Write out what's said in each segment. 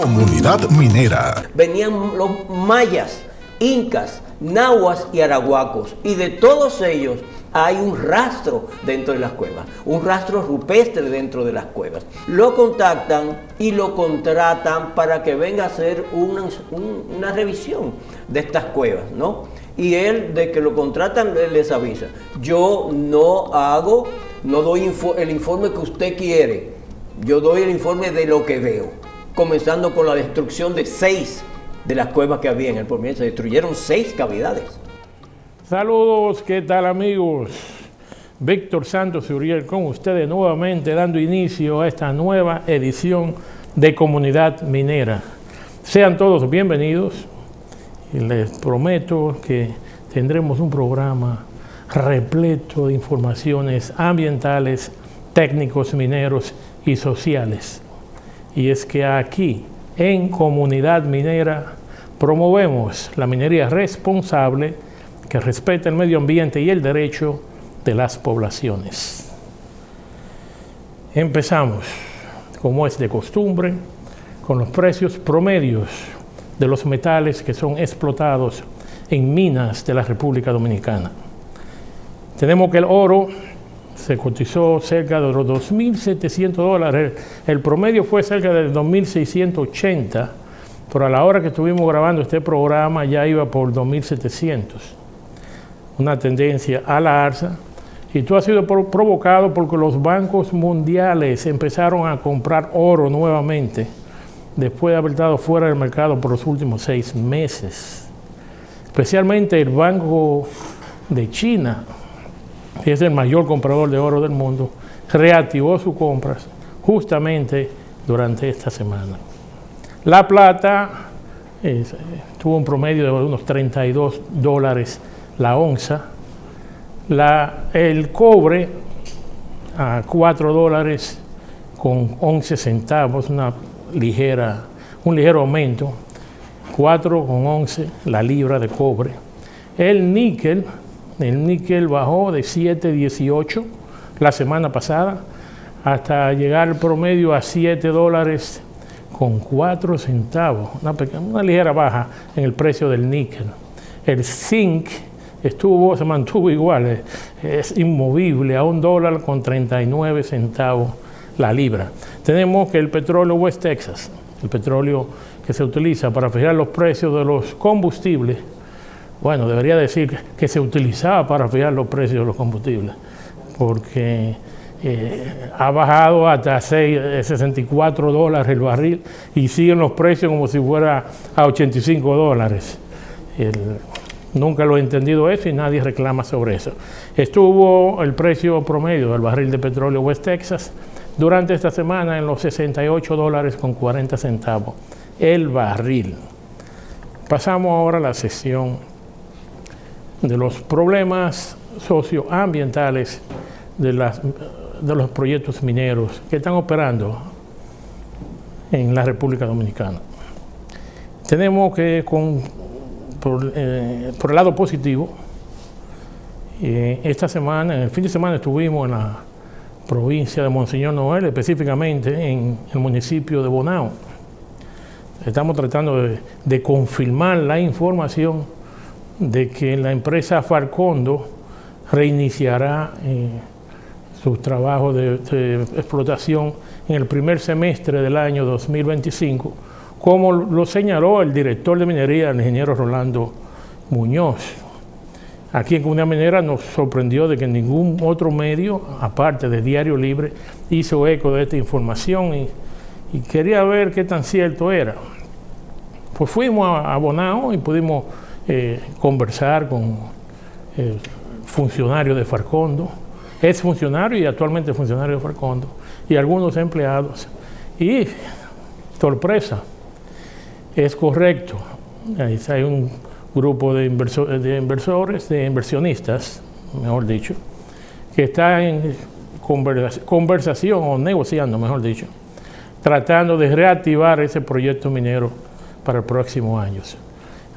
Comunidad Minera. Venían los mayas, incas, nahuas y arahuacos, y de todos ellos hay un rastro dentro de las cuevas, un rastro rupestre dentro de las cuevas. Lo contactan y lo contratan para que venga a hacer una revisión de estas cuevas, ¿no? Y él, de que lo contratan, les avisa: yo no doy el informe que usted quiere, yo doy el informe de lo que veo, comenzando con la destrucción de 6 de las cuevas que había en el Porvenir. Se destruyeron 6 cavidades. Saludos, ¿qué tal, amigos? Víctor Santos Uriel con ustedes nuevamente, dando inicio a esta nueva edición de Comunidad Minera. Sean todos bienvenidos y les prometo que tendremos un programa repleto de informaciones ambientales, técnicos mineros y sociales. Y es que aquí, en Comunidad Minera, promovemos la minería responsable que respeta el medio ambiente y el derecho de las poblaciones. Empezamos, como es de costumbre, con los precios promedios de los metales que son explotados en minas de la República Dominicana. Tenemos que el oro se cotizó cerca de los $2.700, el promedio fue cerca de 2.680, pero a la hora que estuvimos grabando este programa ya iba por 2.700. Una tendencia a la alza, y todo ha sido provocado porque los bancos mundiales empezaron a comprar oro nuevamente después de haber estado fuera del mercado por los últimos 6 meses. Especialmente el Banco de China, que es el mayor comprador de oro del mundo, reactivó sus compras justamente durante esta semana. La plata tuvo un promedio de unos $32 la onza. El cobre a $4 con 11 centavos, un ligero aumento, 4 con 11 la libra de cobre. El níquel bajó de 7.18 la semana pasada hasta llegar al promedio a $7 con 4 centavos, una ligera baja en el precio del níquel. El zinc se mantuvo igual, es inmovible a $1 con 39 centavos la libra. Tenemos que el petróleo West Texas, el petróleo que se utiliza para fijar los precios de los combustibles, bueno, debería decir que se utilizaba para fijar los precios de los combustibles, porque ha bajado hasta $64 el barril y siguen los precios como si fuera a $85. Nunca lo he entendido eso y nadie reclama sobre eso. Estuvo el precio promedio del barril de petróleo West Texas durante esta semana en los $68 con 40 centavos el barril. Pasamos ahora a la sección de los problemas socioambientales de los proyectos mineros que están operando en la República Dominicana. Tenemos que por el lado positivo, esta semana, en el fin de semana estuvimos en la provincia de Monseñor Noel, específicamente en el municipio de Bonao. Estamos tratando de confirmar la información de que la empresa Farcondo reiniciará sus trabajos de explotación en el primer semestre del año 2025, como lo señaló el director de minería, el ingeniero Rolando Muñoz. Aquí en Comunidad Minera nos sorprendió de que ningún otro medio, aparte de Diario Libre, hizo eco de esta información y quería ver qué tan cierto era. Pues fuimos a Bonao y pudimos conversar con funcionarios de Farcondo, ex funcionario y actualmente funcionario de Farcondo, y algunos empleados. Y, sorpresa, es correcto. Hay un grupo de inversionistas, mejor dicho, que está en conversación o negociando, mejor dicho, tratando de reactivar ese proyecto minero para el próximo año.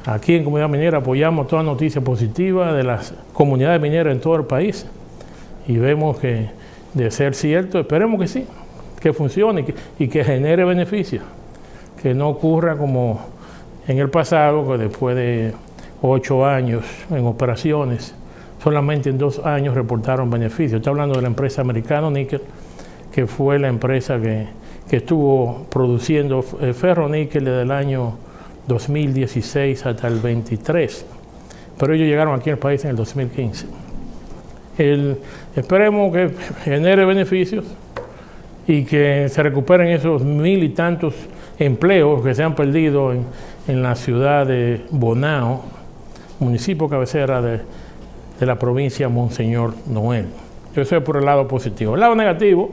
Aquí en Comunidad Minera apoyamos toda noticia positiva de las comunidades mineras en todo el país y vemos que, de ser cierto, esperemos que sí, que funcione y que genere beneficios, que no ocurra como en el pasado, que después de 8 años en operaciones, solamente en 2 años reportaron beneficios. Estoy hablando de la empresa Americano Níquel, que fue la empresa que estuvo produciendo ferroníquel desde el año 2016 hasta el 23. Pero ellos llegaron aquí al país en el 2015. Esperemos que genere beneficios y que se recuperen esos 1000 y tantos empleos que se han perdido en la ciudad de Bonao, municipio cabecera de la provincia Monseñor Noel. Eso es por el lado positivo. El lado negativo,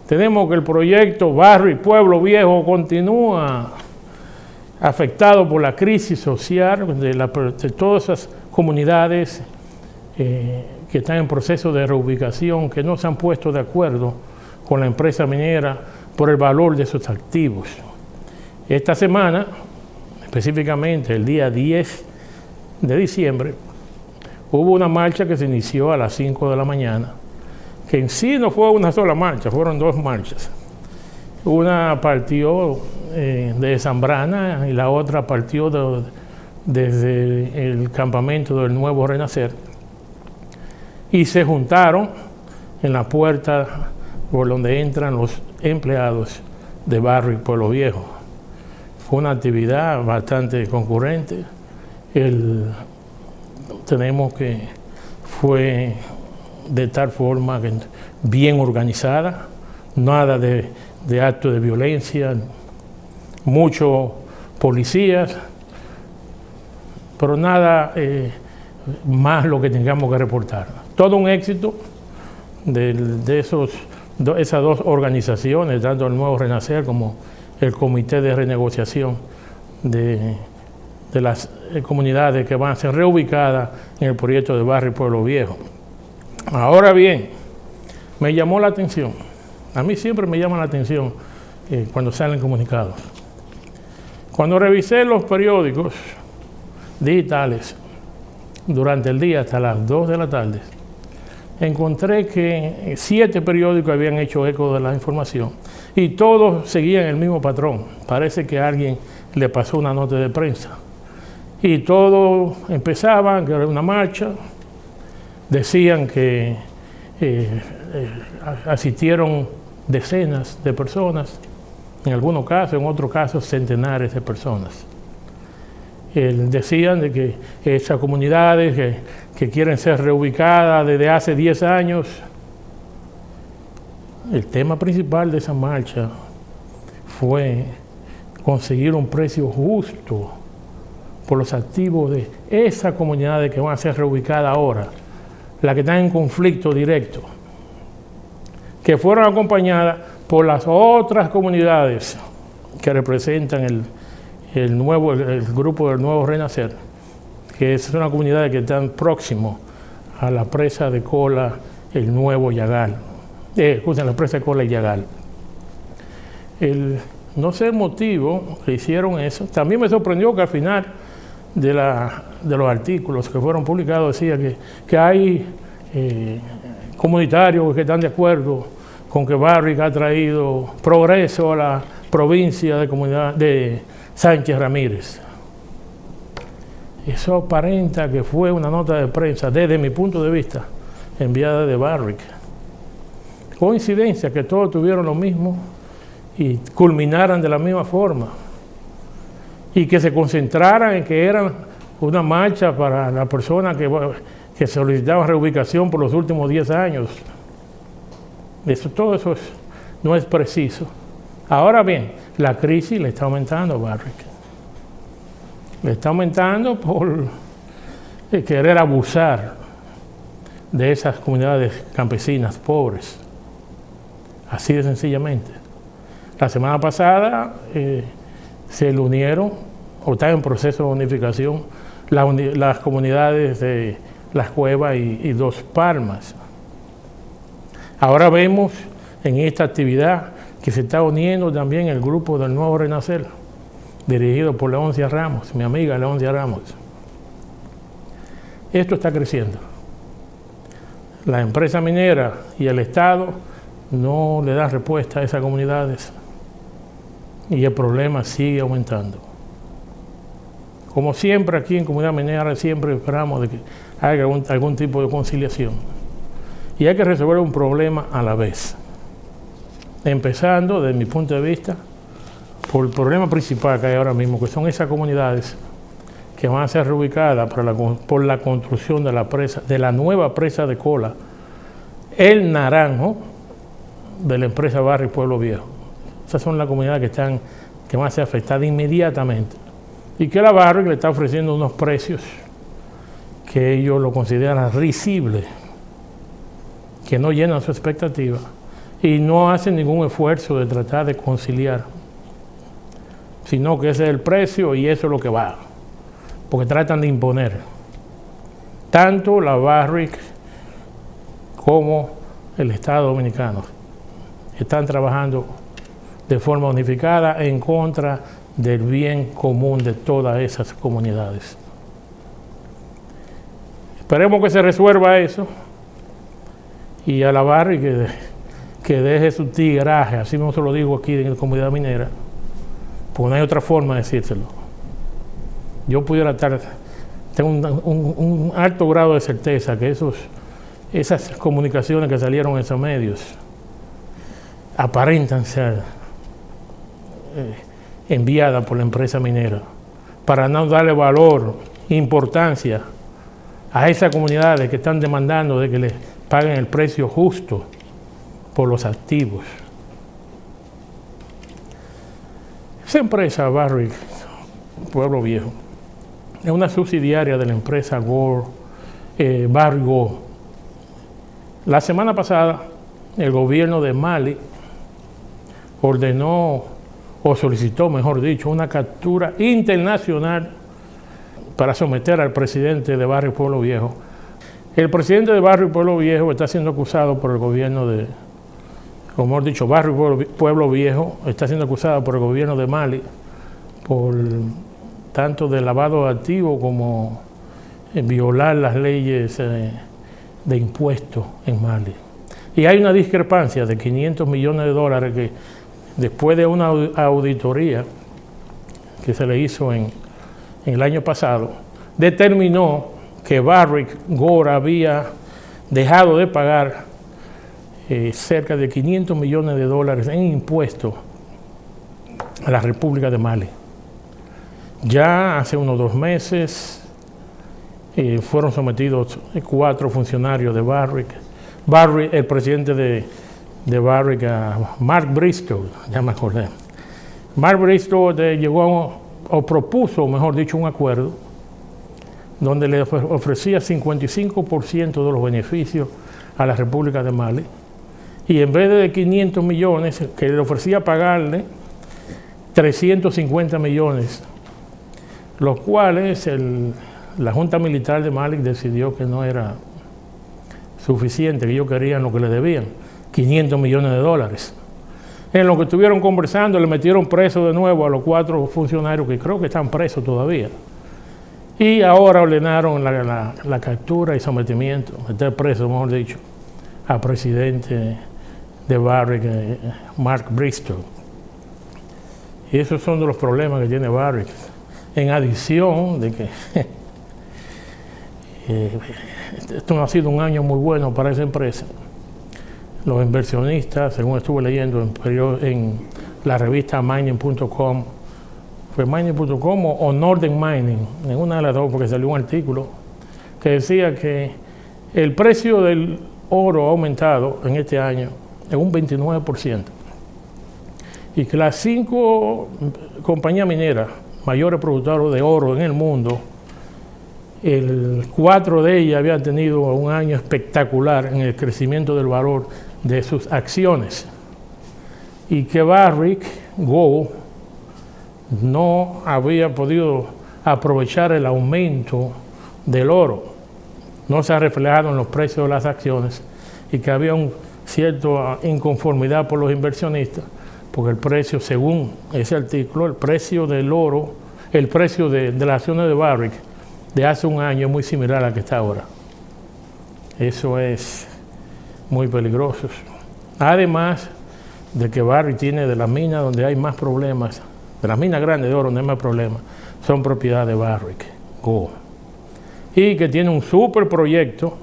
tenemos que el proyecto Barrio y Pueblo Viejo continúa afectado por la crisis social de todas esas comunidades que están en proceso de reubicación, que no se han puesto de acuerdo con la empresa minera por el valor de sus activos. Esta semana, específicamente el día 10 de diciembre, hubo una marcha que se inició a las 5 de la mañana, que en sí no fue una sola marcha, fueron 2 marchas. Una partió de Zambrana y la otra partió desde el campamento del Nuevo Renacer, y se juntaron en la puerta por donde entran los empleados de Barrio y Pueblo Viejo. Fue una actividad bastante concurrente. Tenemos que fue de tal forma que bien organizada, nada de actos de violencia, muchos policías, pero nada más lo que tengamos que reportar. Todo un éxito de esas 2 organizaciones, tanto el Nuevo Renacer como el Comité de Renegociación de las comunidades que van a ser reubicadas en el proyecto de Barrio y Pueblo Viejo. Ahora bien, me llamó la atención, a mí siempre me llama la atención cuando salen comunicados. Cuando revisé los periódicos digitales durante el día hasta las 2 de la tarde, encontré que 7 periódicos habían hecho eco de la información y todos seguían el mismo patrón. Parece que alguien le pasó una nota de prensa. Y todos empezaban, que era una marcha, decían que asistieron decenas de personas, en algunos casos, en otros casos centenares de personas. Decían de que esas comunidades que quieren ser reubicadas desde hace 10 años, el tema principal de esa marcha fue conseguir un precio justo por los activos de esas comunidades que van a ser reubicadas ahora, las que están en conflicto directo, que fueron acompañadas por las otras comunidades que representan el grupo del Nuevo Renacer, que es una comunidad que están próximos a la presa de Cola, el Nuevo Yagal. La presa de Cola y Yagal. No sé el motivo que hicieron eso. También me sorprendió que al final de los artículos que fueron publicados decía que hay comunitarios que están de acuerdo con que Barrick ha traído progreso a la provincia de Sánchez Ramírez. Eso aparenta que fue una nota de prensa, desde mi punto de vista, enviada de Barrick. Coincidencia que todos tuvieron lo mismo y culminaran de la misma forma, y que se concentraran en que era una marcha para la persona que solicitaba reubicación por los últimos 10 años. Todo eso no es preciso. Ahora bien, la crisis le está aumentando a Barrick. Le está aumentando por querer abusar de esas comunidades campesinas pobres. Así de sencillamente. La semana pasada se le unieron, o están en proceso de unificación, las comunidades de Las Cuevas y Dos Palmas. Ahora vemos en esta actividad que se está uniendo también el grupo del Nuevo Renacer, dirigido por Leoncia Ramos, mi amiga Leoncia Ramos. Esto está creciendo. La empresa minera y el Estado no le dan respuesta a esas comunidades. y el problema sigue aumentando. Como siempre aquí en Comunidad Minera siempre esperamos de que haya algún tipo de conciliación. Y hay que resolver un problema a la vez. Empezando, desde mi punto de vista, por el problema principal que hay ahora mismo, que son esas comunidades que van a ser reubicadas por la construcción de la nueva presa de Cola, El Naranjo, de la empresa Barrick Pueblo Viejo. Esas son las comunidades que van a ser afectadas inmediatamente. Y que la Barrick le está ofreciendo unos precios que ellos lo consideran risibles, que no llenan su expectativa y no hacen ningún esfuerzo de tratar de conciliar, sino que ese es el precio y eso es lo que va, porque tratan de imponer. Tanto la Barrick como el Estado Dominicano están trabajando de forma unificada en contra del bien común de todas esas comunidades. Esperemos que se resuelva eso y a la Barrick que deje su tigraje, así mismo se lo digo aquí en la Comunidad Minera, porque no hay otra forma de decírselo. Yo pudiera tengo un alto grado de certeza que esas comunicaciones que salieron en esos medios aparentan ser enviadas por la empresa minera para no darle valor, importancia a esas comunidades que están demandando de que les paguen el precio justo por los activos. Esa empresa Barrick Pueblo Viejo es una subsidiaria de la empresa Barrick Gold. La semana pasada el gobierno de Mali ordenó o solicitó, mejor dicho, una captura internacional para someter al presidente de Barrick Pueblo Viejo. El presidente de Barrick Pueblo Viejo está siendo acusado por el gobierno de, como hemos dicho, Barrick Pueblo Viejo está siendo acusado por el gobierno de Mali por tanto de lavado de activos como violar las leyes de impuestos en Mali. Y hay una discrepancia de $500 millones que después de una auditoría que se le hizo en el año pasado, determinó que Barrick Gold había dejado de pagar cerca de $500 millones en impuestos a la República de Mali. Ya hace unos 2 meses fueron sometidos 4 funcionarios de Barrick, el presidente de Barrick, Mark Bristow, ya me acordé. Mark Bristow o propuso, mejor dicho, un acuerdo donde le ofrecía 55% de los beneficios a la República de Mali y en vez de 500 millones que le ofrecía pagarle 350 millones, los cuales la Junta Militar de Mali decidió que no era suficiente, que ellos querían lo que le debían, $500 millones. En lo que estuvieron conversando, le metieron preso de nuevo a los 4 funcionarios que creo que están presos todavía. Y ahora ordenaron la captura y sometimiento, meter preso, mejor dicho, al presidente de Barrick, Mark Bristow. Y esos son de los problemas que tiene Barrick. En adición de que esto no ha sido un año muy bueno para esa empresa. Los inversionistas, según estuve leyendo en la revista Mining.com, fue Mining.com o Northern Mining, en una de las dos, porque salió un artículo que decía que el precio del oro ha aumentado en este año en un 29%. Y que las 5 compañías mineras mayores productoras de oro en el mundo, 4 de ellas habían tenido un año espectacular en el crecimiento del valor de sus acciones. Y que Barrick Gold no había podido aprovechar el aumento del oro. No se ha reflejado en los precios de las acciones y que había una cierta inconformidad por los inversionistas, porque el precio, según ese artículo, el precio del oro, el precio de las acciones de Barrick de hace un año es muy similar al que está ahora. Eso es muy peligroso. Además de que Barrick tiene de las minas donde hay más problemas, de las minas grandes de oro donde hay más problemas, son propiedad de Barrick Gold. Y que tiene un super proyecto,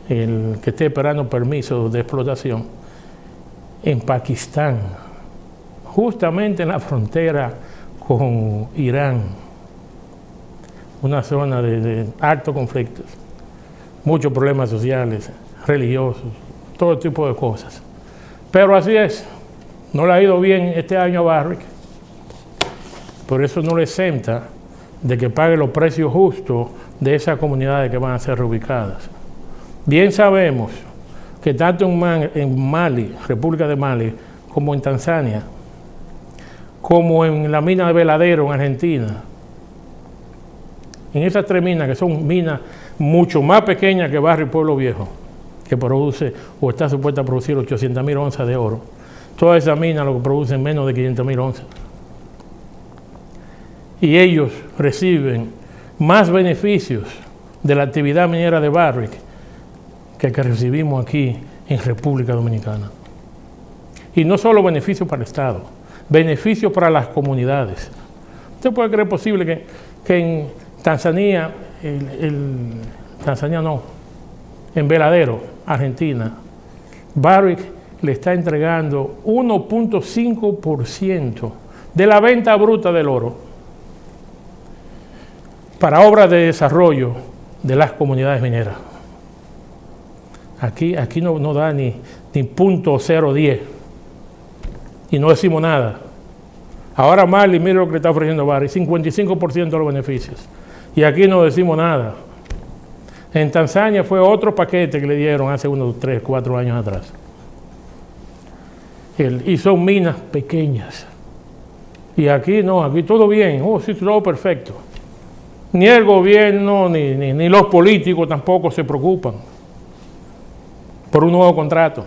el que esté esperando permiso de explotación, en Pakistán, justamente en la frontera con Irán, una zona de altos conflictos, muchos problemas sociales, religiosos, todo tipo de cosas. Pero así es, no le ha ido bien este año a Barrick, por eso no le exenta de que pague los precios justos de esas comunidades que van a ser reubicadas. Bien sabemos que tanto en Mali, República de Mali, como en Tanzania, como en la mina de Veladero en Argentina, en esas tres minas, que son minas mucho más pequeñas que Barrick Pueblo Viejo, que produce o está supuesta a producir 800.000 onzas de oro, todas esas minas lo que producen menos de 500.000 onzas. Y ellos reciben más beneficios de la actividad minera de Barrick que recibimos aquí en República Dominicana. Y no solo beneficios para el Estado, beneficios para las comunidades. ¿Usted puede creer posible que en Tanzania, en Veladero, Argentina, Barrick le está entregando 1.5% de la venta bruta del oro para obras de desarrollo de las comunidades mineras? Aquí no da ni .010 y no decimos nada. Ahora Mali, mire lo que le está ofreciendo Barrick, 55% de los beneficios. Y aquí no decimos nada. En Tanzania fue otro paquete que le dieron hace unos 3, 4 años atrás. Y son minas pequeñas. Y aquí no, aquí todo bien, sí, todo perfecto. Ni el gobierno ni los políticos tampoco se preocupan por un nuevo contrato,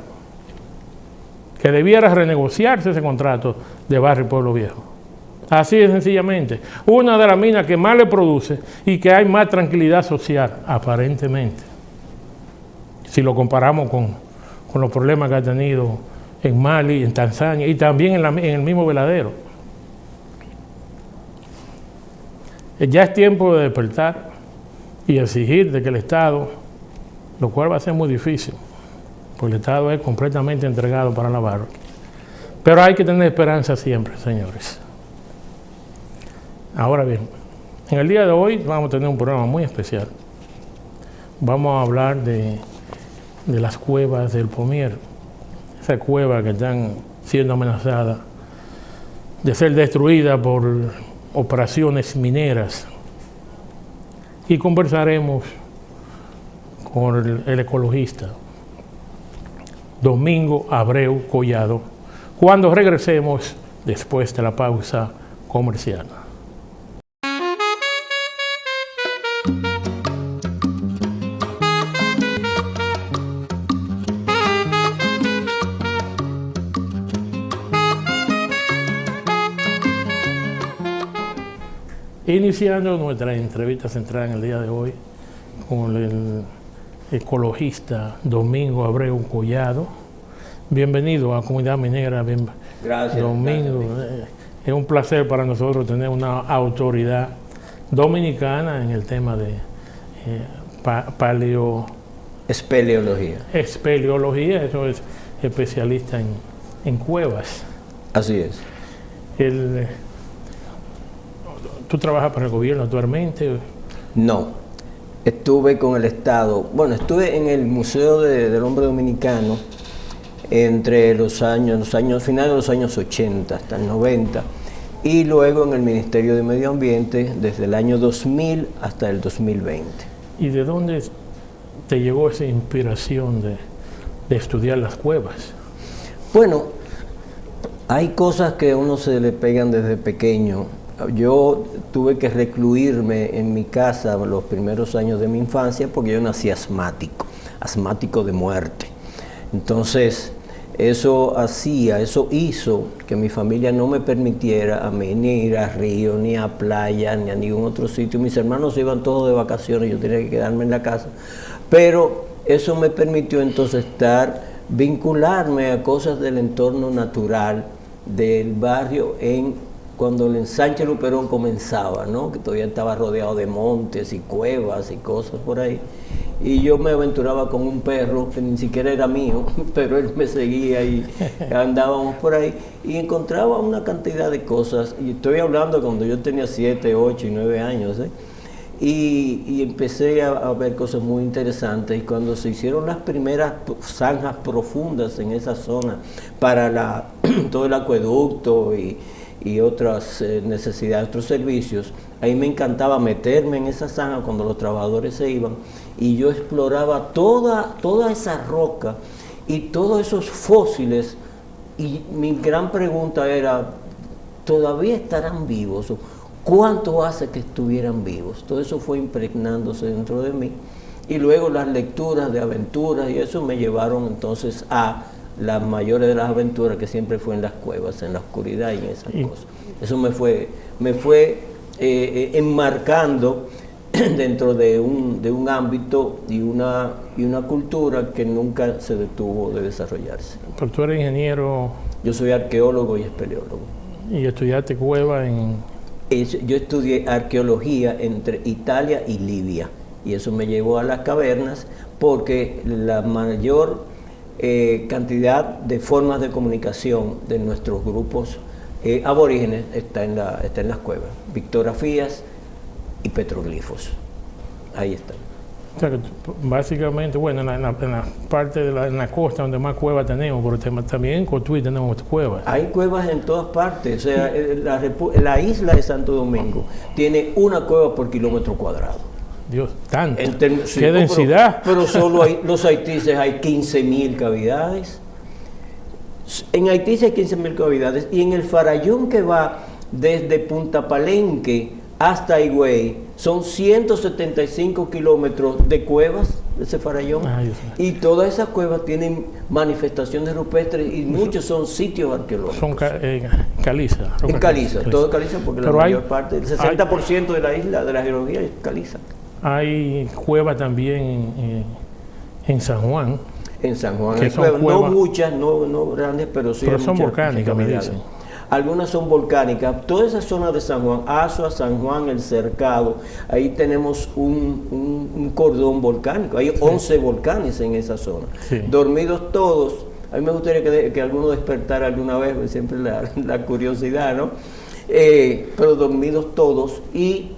que debiera renegociarse ese contrato de Barrick Pueblo Viejo. Así de sencillamente. Una de las minas que más le produce y que hay más tranquilidad social, aparentemente, si lo comparamos con los problemas que ha tenido en Mali, en Tanzania y también en el mismo Veladero. Ya es tiempo de despertar y exigir de que el Estado, lo cual va a ser muy difícil, porque el Estado es completamente entregado para la Barrick. Pero hay que tener esperanza siempre, señores. Ahora bien, en el día de hoy vamos a tener un programa muy especial. Vamos a hablar de las cuevas del Pomier, esas cuevas que están siendo amenazadas de ser destruidas por operaciones mineras. Y conversaremos con el ecologista Domingo Abreu Collado cuando regresemos después de la pausa comercial. Iniciando nuestra entrevista central en el día de hoy con el ecologista Domingo Abreu Collado. Bienvenido a Comunidad Minera. Gracias. Domingo, gracias. Es un placer para nosotros tener una autoridad dominicana en el tema de espeleología. Espeleología, eso es especialista en cuevas. Así es. ¿Tú trabajas para el gobierno actualmente? No, estuve con el Estado. Bueno, estuve en el Museo del Hombre Dominicano entre los años finales de los años 80 hasta el 90, y luego en el Ministerio de Medio Ambiente desde el año 2000 hasta el 2020. ¿Y de dónde te llegó esa inspiración de estudiar las cuevas? Bueno, hay cosas que a uno se le pegan desde pequeño. Yo tuve que recluirme en mi casa los primeros años de mi infancia porque yo nací asmático de muerte. Entonces, eso hizo que mi familia no me permitiera a mí ni ir a río, ni a playa, ni a ningún otro sitio. Mis hermanos se iban todos de vacaciones, yo tenía que quedarme en la casa. Pero eso me permitió entonces estar vincularme a cosas del entorno natural del barrio cuando el ensanche Luperón comenzaba, ¿no? Que todavía estaba rodeado de montes y cuevas y cosas por ahí. Y yo me aventuraba con un perro que ni siquiera era mío, pero él me seguía y andábamos por ahí y encontraba una cantidad de cosas. Y estoy hablando cuando yo tenía 7, 8 y 9 años, ¿eh? Y empecé a ver cosas muy interesantes. Y cuando se hicieron las primeras zanjas profundas en esa zona para todo el acueducto y otras necesidades, otros servicios, ahí me encantaba meterme en esa zanja cuando los trabajadores se iban y yo exploraba toda esa roca y todos esos fósiles, y mi gran pregunta era, ¿todavía estarán vivos? ¿Cuánto hace que estuvieran vivos? Todo eso fue impregnándose dentro de mí, y luego las lecturas de aventuras y eso me llevaron entonces a las mayores de las aventuras, que siempre fue en las cuevas, en la oscuridad y en esas cosas. Eso me fue enmarcando dentro de un ámbito y una cultura que nunca se detuvo de desarrollarse. Pero tú eres ingeniero. Yo soy arqueólogo y espeleólogo. ¿Y estudiaste cueva en...? Yo estudié arqueología entre Italia y Libia, y eso me llevó a las cavernas porque la mayor cantidad de formas de comunicación de nuestros grupos aborígenes está en las cuevas, pictografías y petroglifos. Ahí están. O sea que básicamente, bueno, en la parte en la costa donde más cuevas tenemos, pero también en Cotuí tenemos cuevas. Hay cuevas en todas partes. O sea, la isla de Santo Domingo tiene una cueva por kilómetro cuadrado. Dios, tanto. Sí, ¡qué densidad! Pero solo los haitises hay 15.000 cavidades. En Haití hay 15.000 cavidades, y en el farallón que va desde Punta Palenque hasta Higüey son 175 kilómetros de cuevas, ese farallón. Y todas esas cuevas tienen manifestaciones rupestres y muchos son sitios arqueológicos. Son caliza. En caliza, todo caliza, porque la mayor parte, el 60% de la isla, de la geología es caliza. Hay cuevas también en San Juan. En San Juan hay cuevas, no muchas, no grandes, pero sí. Pero son volcánicas, me dicen. Algunas son volcánicas. Toda esa zona de San Juan, Azua, San Juan, El Cercado, ahí tenemos un cordón volcánico. Hay 11 volcanes en esa zona. Sí. Dormidos todos. A mí me gustaría que alguno despertara alguna vez, siempre la curiosidad, ¿no? Pero dormidos todos, y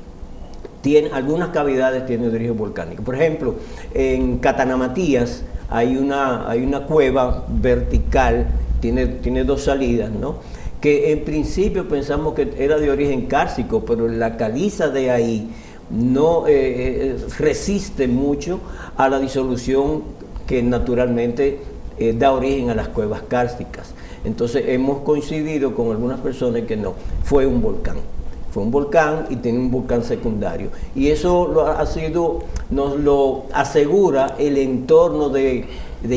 algunas cavidades tienen origen volcánico. Por ejemplo, en Catanamatías hay una cueva vertical, tiene 2 salidas, ¿no? Que en principio pensamos que era de origen kárstico, pero la caliza de ahí no resiste mucho a la disolución que naturalmente da origen a las cuevas kársticas. Entonces hemos coincidido con algunas personas que no, fue un volcán. Fue un volcán y tiene un volcán secundario. Y eso nos lo asegura el entorno de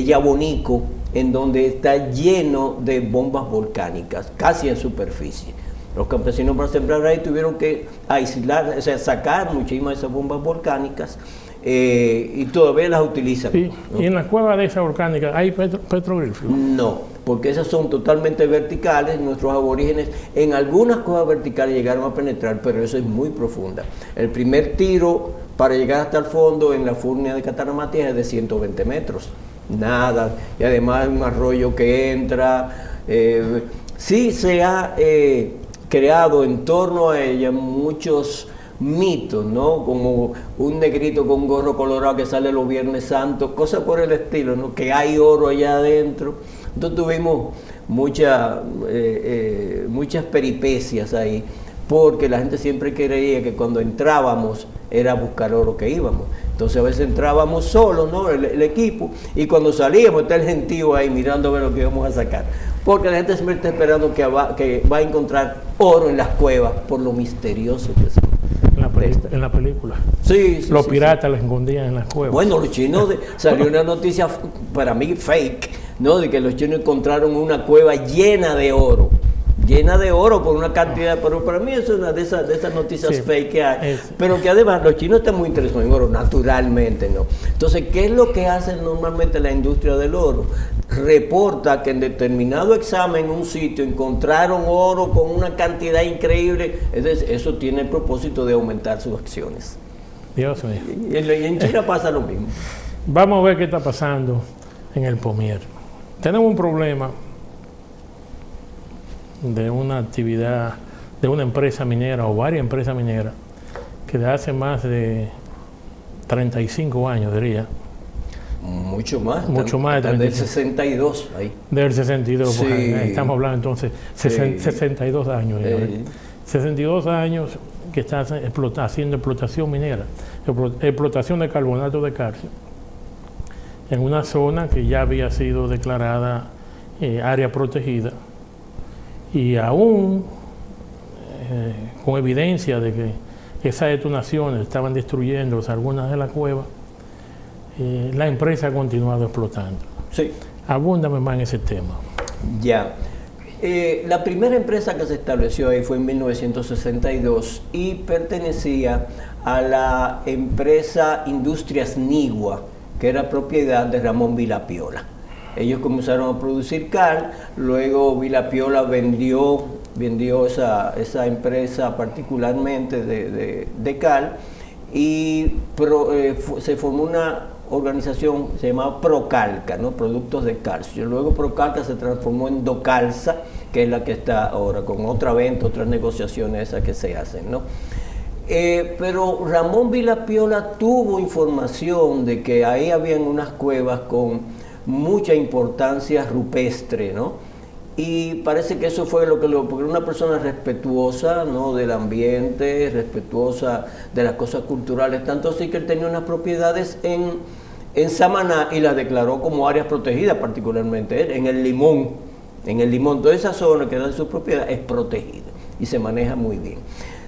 Yabonico, en donde está lleno de bombas volcánicas, casi en superficie. Los campesinos, para sembrar ahí, tuvieron que aislar, o sea, sacar muchísimas de esas bombas volcánicas, y todavía las utilizan. ¿Y en la cueva de esa volcánica hay petroglifos? No, porque esas son totalmente verticales. Nuestros aborígenes en algunas cuevas verticales llegaron a penetrar, pero eso es muy profunda. El primer tiro para llegar hasta el fondo en la furnia de Catanamatías es de 120 metros. Nada, y además un arroyo que entra. Sí se ha creado en torno a ella muchos mitos, ¿no? Como un negrito con un gorro colorado que sale los Viernes Santos, cosas por el estilo, ¿no? Que hay oro allá adentro. Entonces tuvimos muchas peripecias ahí, porque la gente siempre creía que cuando entrábamos era a buscar oro que íbamos. Entonces a veces entrábamos solos, ¿no? El equipo, y cuando salíamos está el gentío ahí mirando a ver lo que íbamos a sacar. Porque la gente siempre está esperando que va a encontrar oro en las cuevas, por lo misterioso que son. En la película. Sí, los piratas los escondían en las cuevas. Bueno, los chinos, salió una noticia, para mí fake, ¿no? De que los chinos encontraron una cueva llena de oro. llena de oro por una cantidad, pero para mí es una de esas noticias Sí, fake que hay, es- pero que además los chinos están muy interesados en oro, naturalmente, ¿no? Entonces, ¿qué es lo que hace normalmente la industria del oro? Reporta que en determinado examen en un sitio encontraron oro con una cantidad increíble, entonces eso tiene el propósito de aumentar sus acciones. Dios mío. Y en China pasa lo mismo. Vamos a ver qué está pasando en el Pomier. Tenemos un problema de una actividad, de una empresa minera o varias empresas mineras que de hace más de 35 años, diría, Mucho más. Mucho más de Están del 35. 62 ahí. del 62, Sí. porque estamos hablando entonces, Sí. 62 años. señores. Eh. 62 años que está haciendo explotación minera, explotación de carbonato de calcio, en una zona que ya había sido declarada área protegida, y aún con evidencia de que esas detonaciones estaban destruyendo algunas de las cuevas, la empresa ha continuado explotando. Sí. Abúndame más en ese tema. Ya. La primera empresa que se estableció ahí fue en 1962 y pertenecía a la empresa Industrias Nigua, que era propiedad de Ramón Vilapiola. Ellos comenzaron a producir cal, luego Vilapiola vendió esa empresa particularmente de cal y se formó una organización que se llamaba Procalca, ¿no? Productos de calcio. Luego Procalca se transformó en Docalsa, que es la que está ahora, con otra venta, otras negociaciones esas que se hacen, ¿no? Pero Ramón Vilapiola tuvo información de que ahí habían unas cuevas con mucha importancia rupestre, ¿no? Y parece que eso fue porque era una persona respetuosa, ¿no?, del ambiente, respetuosa de las cosas culturales, tanto así que él tenía unas propiedades en Samaná y las declaró como áreas protegidas, particularmente él, en el Limón, toda esa zona que era de su propiedad es protegida y se maneja muy bien.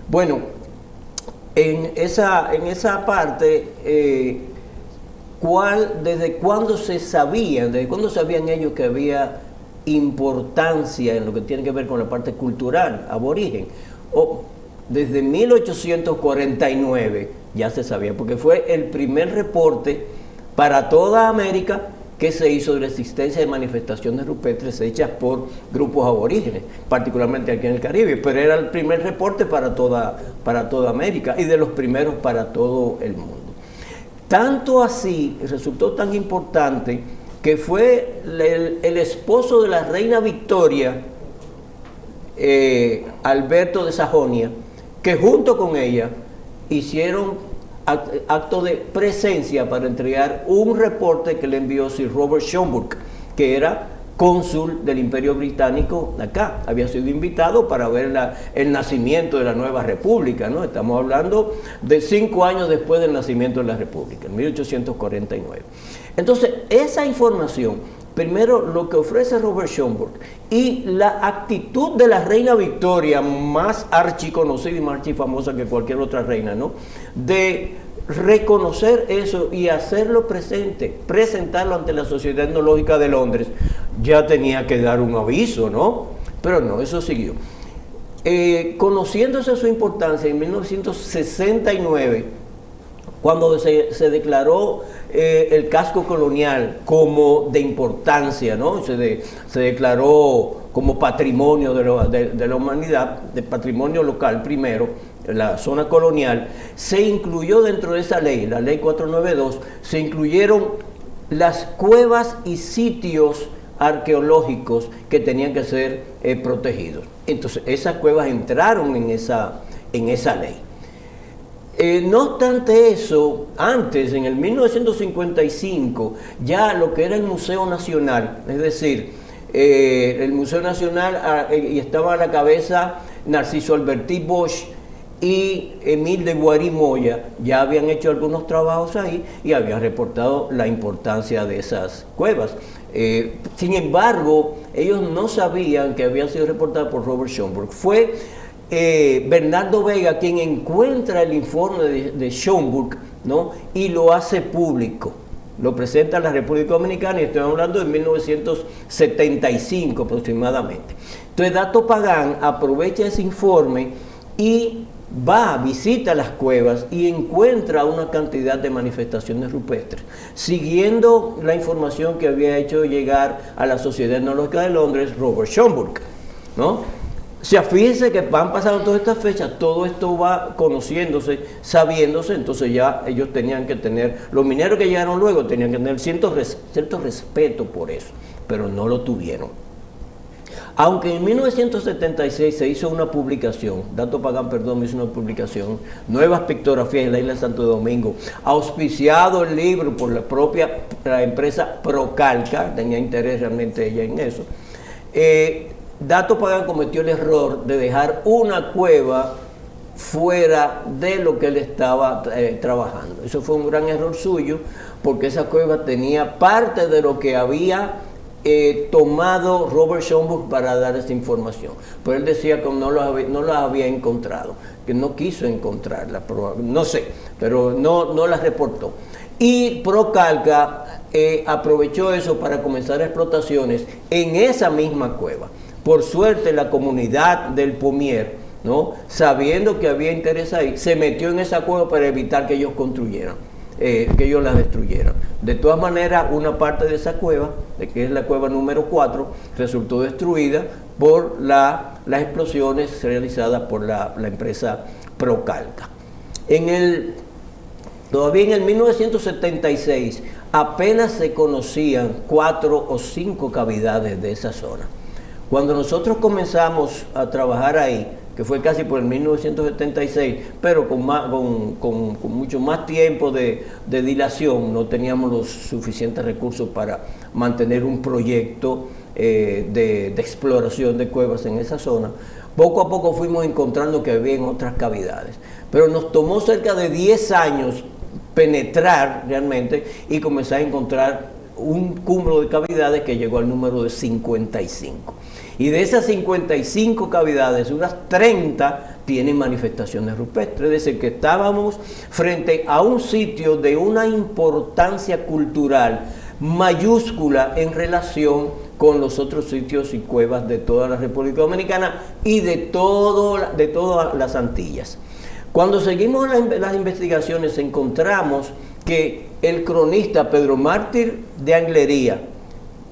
Bueno, en esa parte, desde cuándo sabían ellos que había importancia en lo que tiene que ver con la parte cultural, aborigen? Desde 1849 ya se sabía, porque fue el primer reporte para toda América que se hizo de la existencia de manifestaciones rupestres hechas por grupos aborígenes, particularmente aquí en el Caribe, pero era el primer reporte para toda América y de los primeros para todo el mundo. Tanto así, resultó tan importante que fue el esposo de la reina Victoria, Alberto de Sajonia, que junto con ella hicieron acto de presencia para entregar un reporte que le envió Sir Robert Schomburgk, que era cónsul del Imperio Británico acá. Había sido invitado para ver el nacimiento de la nueva república, ¿no? Estamos hablando de 5 años después del nacimiento de la república, en 1849. Entonces, esa información, primero lo que ofrece Robert Schomburgk y la actitud de la reina Victoria, más archiconocida y más archifamosa que cualquier otra reina, ¿no?, de reconocer eso y hacerlo presente, presentarlo ante la Sociedad Etnológica de Londres, ya tenía que dar un aviso, ¿no? Pero no, eso siguió. Conociéndose su importancia en 1969, cuando se declaró el casco colonial como de importancia, ¿no? Se declaró como patrimonio de la humanidad, de patrimonio local primero, la zona colonial, se incluyó dentro de esa ley, la ley 492, se incluyeron las cuevas y sitios arqueológicos que tenían que ser protegidos. Entonces, esas cuevas entraron en esa ley. No obstante eso, antes, en el 1955, ya lo que era el Museo Nacional, es decir, el Museo Nacional, y estaba a la cabeza Narciso Albertí Bosch y Emil de Guarí Moya, ya habían hecho algunos trabajos ahí y habían reportado la importancia de esas cuevas. Sin embargo, ellos no sabían que habían sido reportadas por Robert Schomburgk. Fue Bernardo Vega quien encuentra el informe de Schomburgk, ¿no?, y lo hace público. Lo presenta a la República Dominicana y estoy hablando de 1975 aproximadamente. Entonces Dato Pagán aprovecha ese informe y va, visita las cuevas y encuentra una cantidad de manifestaciones rupestres, siguiendo la información que había hecho llegar a la Sociedad Etnológica de Londres Robert Schomburgk, ¿no? O sea, fíjense que van pasando todas estas fechas, todo esto va conociéndose, sabiéndose, entonces ya ellos tenían que tener, los mineros que llegaron luego tenían que tener cierto respeto por eso, pero no lo tuvieron. Aunque en 1976 se hizo una publicación, Dato Pagán, perdón, hizo una publicación, Nuevas Pictografías en la isla de Santo Domingo, auspiciado el libro por la empresa Procalca, tenía interés realmente ella en eso. Dato Pagán cometió el error de dejar una cueva fuera de lo que él estaba trabajando. Eso fue un gran error suyo, porque esa cueva tenía parte de lo que había tomado Robert Schomburgk para dar esa información. Pero él decía que no la había encontrado, que no quiso encontrarla, no sé, pero no la reportó. Y Procalca aprovechó eso para comenzar explotaciones en esa misma cueva. Por suerte la comunidad del Pommier, ¿no?, sabiendo que había interés ahí, se metió en esa cueva para evitar que ellos construyeran, que ellos la destruyeran. De todas maneras, una parte de esa cueva, que es la cueva número 4, resultó destruida por las explosiones realizadas por la empresa Procalca. Todavía en el 1976 apenas se conocían 4 o 5 cavidades de esa zona. Cuando nosotros comenzamos a trabajar ahí, que fue casi por el 1976, pero con mucho más tiempo de dilación, no teníamos los suficientes recursos para mantener un proyecto de exploración de cuevas en esa zona. Poco a poco fuimos encontrando que había otras cavidades, pero nos tomó cerca de 10 años penetrar realmente y comenzar a encontrar un cúmulo de cavidades que llegó al número de 55. Y de esas 55 cavidades, unas 30 tienen manifestaciones rupestres. Es decir, que estábamos frente a un sitio de una importancia cultural mayúscula en relación con los otros sitios y cuevas de toda la República Dominicana y de todas las Antillas. Cuando seguimos las investigaciones, encontramos que el cronista Pedro Mártir de Anglería,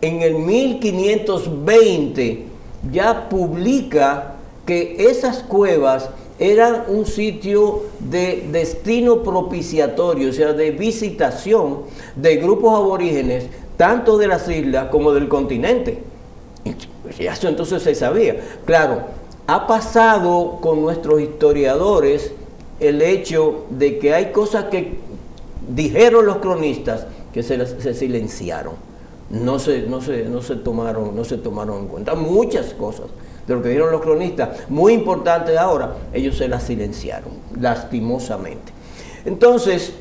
en el 1520, ya publica que esas cuevas eran un sitio de destino propiciatorio, o sea, de visitación de grupos aborígenes, tanto de las islas como del continente. Y eso entonces se sabía. Claro, ha pasado con nuestros historiadores el hecho de que hay cosas que dijeron los cronistas que se silenciaron. No se tomaron en cuenta muchas cosas de lo que dijeron los cronistas, muy importantes ahora, ellos se las silenciaron, lastimosamente. Entonces,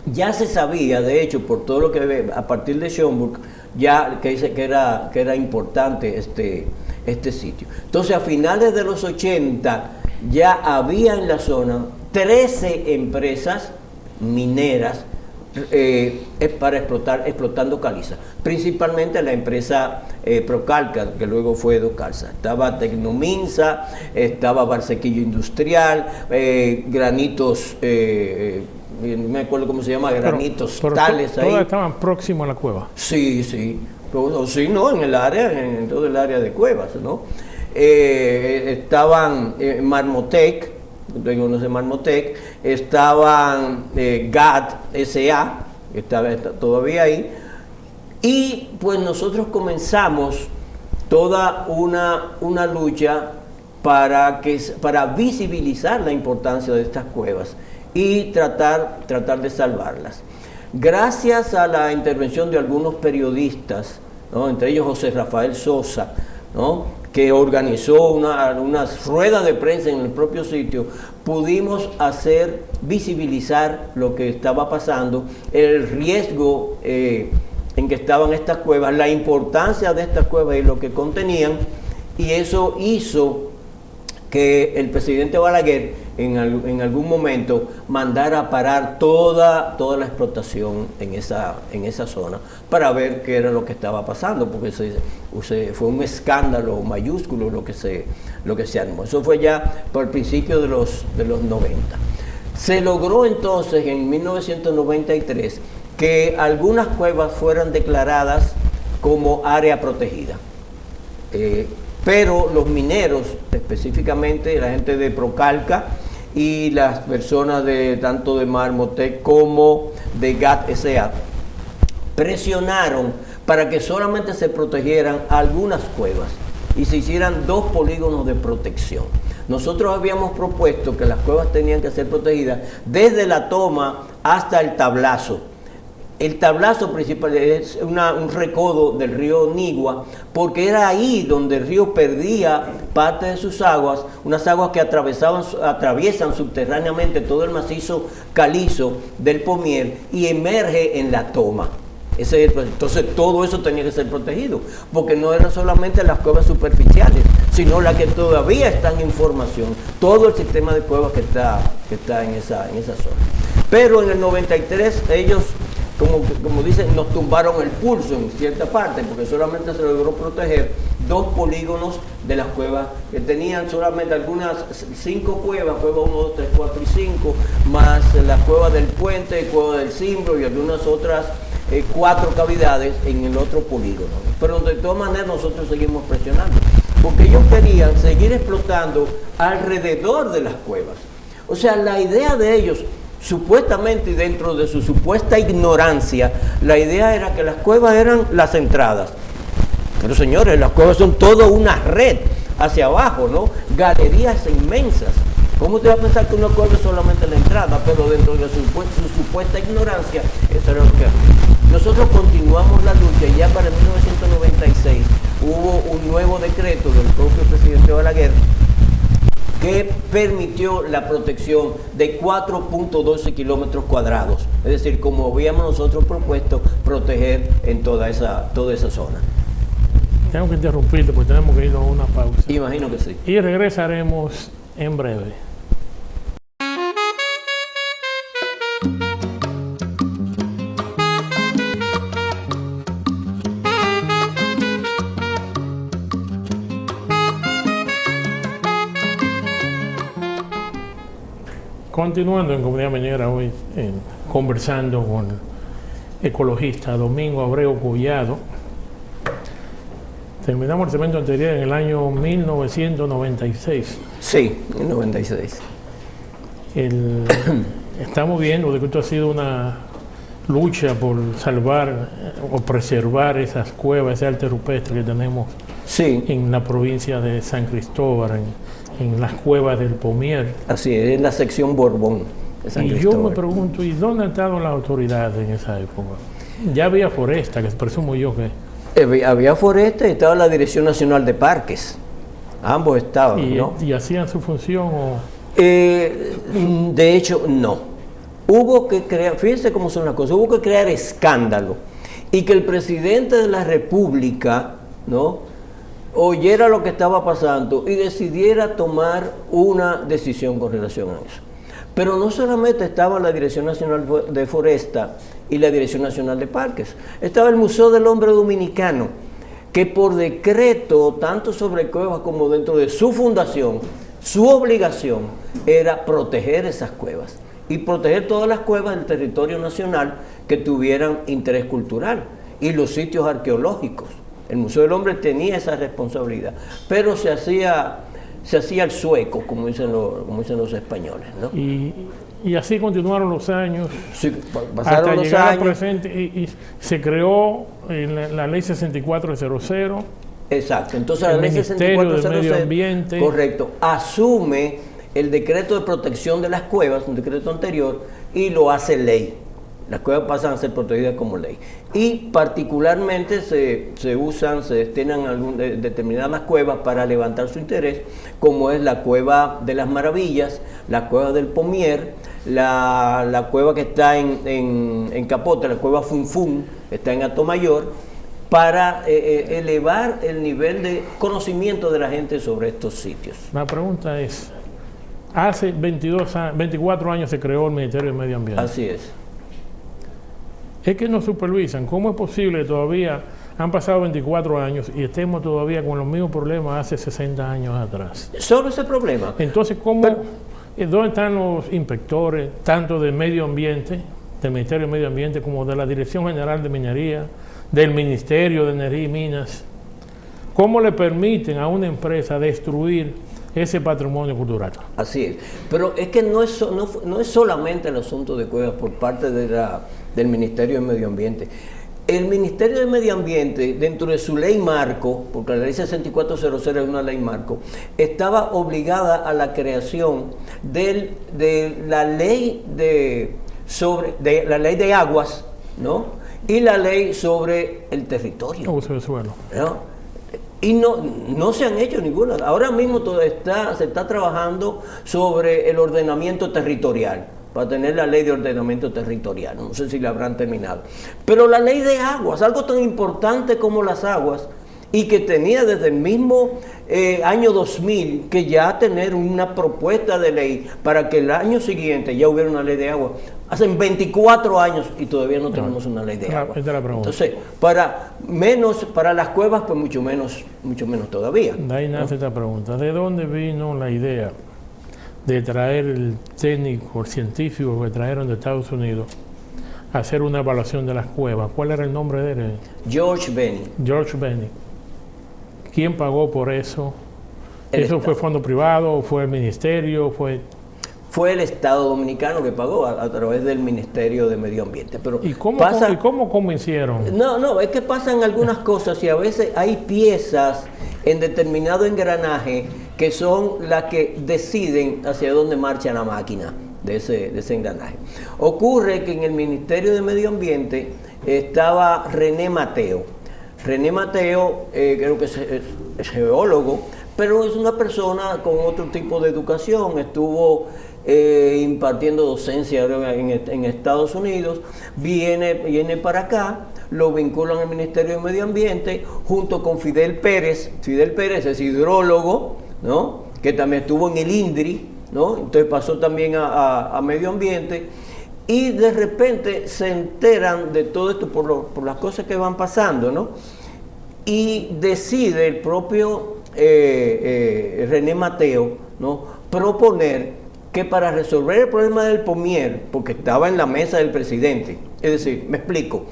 ya se sabía, de hecho, por todo lo que ve, a partir de Schomburgk, ya que era importante este sitio. Entonces, a finales de los 80, ya había en la zona 13 empresas mineras para explotando caliza, principalmente la empresa Procalca, que luego fue Docalza. Estaba Tecnominsa, estaba Barsequillo Industrial, granitos, no me acuerdo cómo se llama, granitos pero tales ahí. Todas estaban próximos a la cueva. Sí, pero, sí, no, en todo el área de cuevas, ¿no? Estaban Marmotec, no sé, Marmotec, estaban GAD SA, que estaba todavía ahí, y pues nosotros comenzamos toda una lucha para visibilizar la importancia de estas cuevas y tratar de salvarlas. Gracias a la intervención de algunos periodistas, ¿no?, entre ellos José Rafael Sosa, ¿no?, que organizó una rueda de prensa en el propio sitio, pudimos visibilizar lo que estaba pasando, el riesgo en que estaban estas cuevas, la importancia de estas cuevas y lo que contenían, y eso hizo que el presidente Balaguer en algún momento mandara parar toda la explotación en esa zona para ver qué era lo que estaba pasando, porque fue un escándalo mayúsculo lo que se armó. Eso fue ya por el principio de los 90. Se logró entonces en 1993 que algunas cuevas fueran declaradas como área protegida. Pero los mineros, específicamente la gente de Procalca y las personas tanto de Marmotec como de GAT S.A., presionaron para que solamente se protegieran algunas cuevas y se hicieran 2 polígonos de protección. Nosotros habíamos propuesto que las cuevas tenían que ser protegidas desde la toma hasta el tablazo. El tablazo principal es un recodo del río Nigua, porque era ahí donde el río perdía parte de sus aguas, unas aguas que atraviesan subterráneamente todo el macizo calizo del Pomier y emerge en la toma. Entonces todo eso tenía que ser protegido, porque no eran solamente las cuevas superficiales, sino las que todavía están en formación, todo el sistema de cuevas que está en esa zona. Pero en el 93 ellos, como dicen, nos tumbaron el pulso en cierta parte, porque solamente se logró proteger 2 polígonos de las cuevas, que tenían solamente algunas 5 cuevas, cueva 1, 2, 3, 4 y 5, más las cuevas del Puente, cueva del Cimbro y algunas otras 4 cavidades en el otro polígono. Pero de todas maneras nosotros seguimos presionando, porque ellos querían seguir explotando alrededor de las cuevas. O sea, la idea de ellos, supuestamente, y dentro de su supuesta ignorancia, la idea era que las cuevas eran las entradas. Pero señores, las cuevas son toda una red hacia abajo, ¿no? Galerías inmensas. ¿Cómo usted va a pensar que una cueva es solamente la entrada? Pero dentro de su supuesta ignorancia, eso era lo que hacía. Nosotros continuamos la lucha y ya para 1996 hubo un nuevo decreto del propio presidente Balaguer que permitió la protección de 4.12 kilómetros cuadrados, es decir, como habíamos nosotros propuesto proteger en toda esa zona. Tengo que interrumpirte porque tenemos que ir a una pausa. Imagino que sí. Y regresaremos en breve. Continuando en Comunidad Minera hoy, conversando con el ecologista Domingo Abreu Collado. Terminamos el segmento anterior en el año 1996. Sí, en 96. Estamos viendo de que esto ha sido una lucha por salvar o preservar esas cuevas, ese arte rupestre que tenemos en la provincia de San Cristóbal, en las cuevas del Pomier. Así es, en la sección Borbón de San Cristóbal. Yo me pregunto, ¿y dónde estaban las autoridades en esa época? Ya había foresta, que presumo yo que... Había foresta y estaba la Dirección Nacional de Parques. Ambos estaban, ¿no? ¿Y hacían su función o...? De hecho, no. Hubo que crear, fíjense cómo son las cosas, hubo que crear escándalo y que el presidente de la República, ¿no?, oyera lo que estaba pasando y decidiera tomar una decisión con relación a eso. Pero no solamente estaba la Dirección Nacional de Foresta y la Dirección Nacional de Parques, estaba el Museo del Hombre Dominicano, que por decreto, tanto sobre cuevas como dentro de su fundación, su obligación era proteger esas cuevas y proteger todas las cuevas del territorio nacional que tuvieran interés cultural y los sitios arqueológicos. El Museo del Hombre tenía esa responsabilidad, pero se hacía el sueco, como dicen los españoles, ¿no? Y así continuaron los años, sí, pasaron hasta los llegar años. Al presente, y se creó la ley 6400. Exacto, entonces la ley Ministerio del 6400, Medio Ambiente, correcto, asume el decreto de protección de las cuevas, un decreto anterior, y lo hace ley. Las cuevas pasan a ser protegidas como ley. Y particularmente se destinan determinadas cuevas para levantar su interés, como es la Cueva de las Maravillas, la Cueva del Pomier, la cueva que está en Capote, la Cueva Funfun, está en Atomayor, para elevar el nivel de conocimiento de la gente sobre estos sitios. La pregunta es, hace 24 años se creó el Ministerio de Medio Ambiente. Así es. Es que nos supervisan. ¿Cómo es posible que todavía han pasado 24 años y estemos todavía con los mismos problemas hace 60 años atrás? Sobre ese problema. Entonces, ¿dónde están los inspectores, tanto del medio ambiente, del Ministerio de Medio Ambiente, como de la Dirección General de Minería, del Ministerio de Energía y Minas? ¿Cómo le permiten a una empresa destruir ese patrimonio cultural? Así es. Pero es que no es solamente el asunto de cuevas por parte del Ministerio de Medio Ambiente. El Ministerio de Medio Ambiente, dentro de su ley marco, porque la ley 6400 es una ley marco, estaba obligada a la creación de la ley de aguas, ¿no? Y la ley sobre el territorio. Uso de suelo. ¿No? Y no se han hecho ninguna. Ahora mismo se está trabajando sobre el ordenamiento territorial, para tener la ley de ordenamiento territorial. No sé si la habrán terminado. Pero la ley de aguas, algo tan importante como las aguas, y que tenía desde el mismo año 2000 que ya tener una propuesta de ley para que el año siguiente ya hubiera una ley de agua. Hacen 24 años y todavía no tenemos una ley de agua. Entonces, para las cuevas, pues mucho menos todavía. De ahí nace esta pregunta. ¿De dónde vino la idea de traer el técnico, el científico que trajeron de Estados Unidos a hacer una evaluación de las cuevas? ¿Cuál era el nombre de él? George Benny. George Benny. ¿Quién pagó por eso? ¿Eso fue fondo privado o fue el ministerio? Fue el Estado Dominicano que pagó a través del Ministerio de Medio Ambiente. Pero ¿Y cómo convencieron? No, es que pasan algunas cosas y a veces hay piezas en determinado engranaje que son las que deciden hacia dónde marcha la máquina de ese engranaje. Ocurre que en el Ministerio de Medio Ambiente estaba René Mateo. René Mateo, creo que es geólogo, pero es una persona con otro tipo de educación. Estuvo impartiendo docencia en Estados Unidos, viene para acá, lo vinculan al Ministerio de Medio Ambiente junto con Fidel Pérez. Fidel Pérez es hidrólogo, ¿no? Que también estuvo en el INDRI, ¿no? Entonces pasó también a Medio Ambiente. Y de repente se enteran de todo esto por las cosas que van pasando, ¿no? Y decide el propio René Mateo, ¿no?, proponer que para resolver el problema del Pomier, porque estaba en la mesa del presidente, es decir, me explico,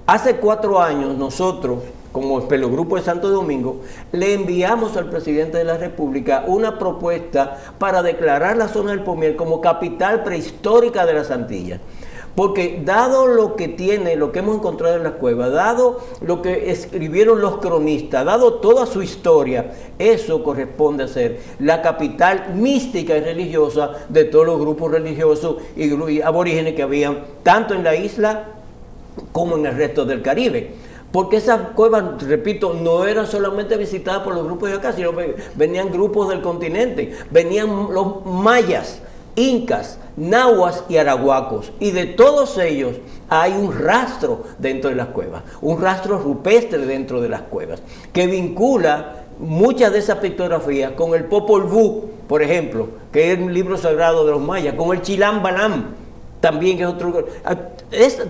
hace 4 años nosotros, como el Pelogrupo de Santo Domingo, le enviamos al presidente de la República una propuesta para declarar la zona del Pomier como capital prehistórica de las Antillas. Porque dado lo que hemos encontrado en las cuevas, dado lo que escribieron los cronistas, dado toda su historia, eso corresponde a ser la capital mística y religiosa de todos los grupos religiosos y aborígenes que habían, tanto en la isla como en el resto del Caribe. Porque esas cuevas, repito, no eran solamente visitadas por los grupos de acá, sino que venían grupos del continente, venían los mayas, incas, nahuas y arahuacos, y de todos ellos hay un rastro dentro de las cuevas, un rastro rupestre dentro de las cuevas, que vincula muchas de esas pictografías con el Popol Vuh, por ejemplo, que es un libro sagrado de los mayas, con el Chilam Balam, también que es otro.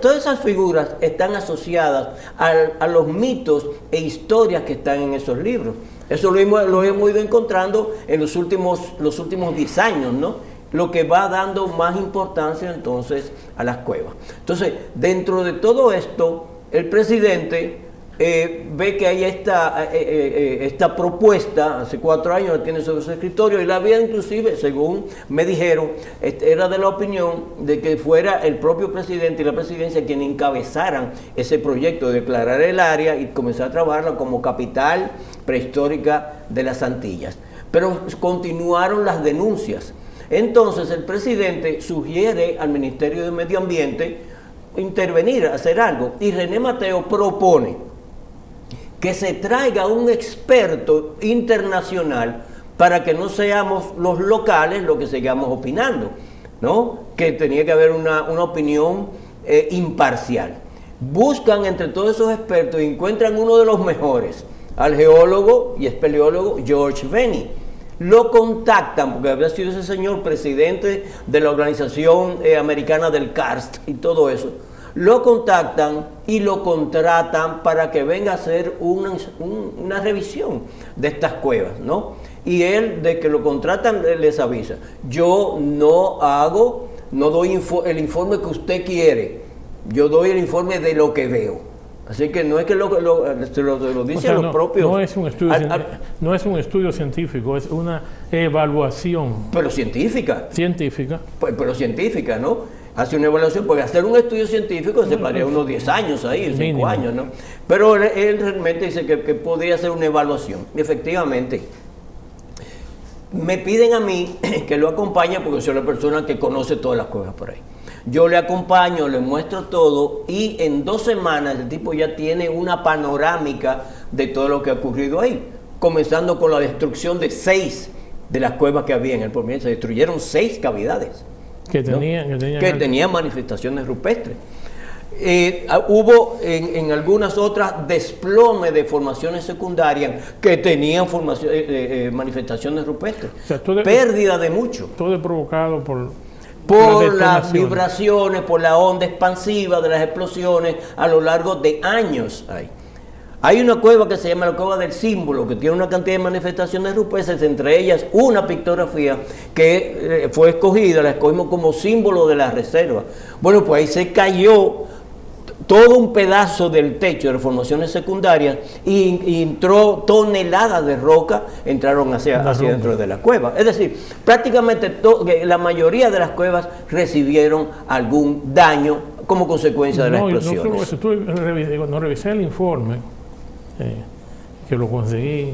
Todas esas figuras están asociadas a los mitos e historias que están en esos libros. Eso lo hemos ido encontrando en los últimos 10 años, ¿no? Lo que va dando más importancia entonces a las cuevas. Entonces, dentro de todo esto, el presidente ve que hay esta propuesta, hace 4 años la tiene sobre su escritorio, y la había inclusive, según me dijeron, era de la opinión de que fuera el propio presidente y la presidencia quienes encabezaran ese proyecto de declarar el área y comenzar a trabajarla como capital prehistórica de las Antillas. Pero continuaron las denuncias. Entonces el presidente sugiere al Ministerio de Medio Ambiente intervenir, hacer algo, y René Mateo propone que se traiga un experto internacional para que no seamos los locales los que sigamos opinando, ¿no? Que tenía que haber una opinión imparcial. buscan entre todos esos expertos y encuentran uno de los mejores, al geólogo y espeleólogo George Benny. Lo contactan, porque había sido ese señor presidente de la organización americana del karst y todo eso. Lo contactan y lo contratan para que venga a hacer una revisión de estas cuevas, ¿no? Y él, de que lo contratan, les avisa: yo no doy el informe que usted quiere, yo doy el informe de lo que veo. Así que no es que lo dicen los propios. No es un estudio científico, es una evaluación. Pero científica. Científica. Pero científica, ¿no? Hace una evaluación, porque hacer un estudio científico se paría unos 10 años ahí, 5 años, ¿no? Pero él realmente dice que podría hacer una evaluación. Y efectivamente, me piden a mí que lo acompañe porque soy la persona que conoce todas las cuevas por ahí. Yo le acompaño, le muestro todo y en 2 semanas el tipo ya tiene una panorámica de todo lo que ha ocurrido ahí, comenzando con la destrucción de 6 de las cuevas que había en el Porvenir. Se destruyeron 6 cavidades que tenían manifestaciones rupestres. Hubo en algunas otras desplome de formaciones secundarias que tenían manifestaciones rupestres. O sea, pérdida de mucho. Todo es provocado por las vibraciones, por la onda expansiva de las explosiones a lo largo de años. Hay una cueva que se llama la Cueva del Símbolo, que tiene una cantidad de manifestaciones rupestres, entre ellas una pictografía que fue escogida, la escogimos como símbolo de la reserva. Bueno, pues ahí se cayó todo un pedazo del techo de formaciones secundarias y entró toneladas de roca, entraron hacia dentro de la cueva. Es decir, prácticamente la mayoría de las cuevas recibieron algún daño como consecuencia de las explosiones. No solo eso, cuando revisé el informe, que lo conseguí,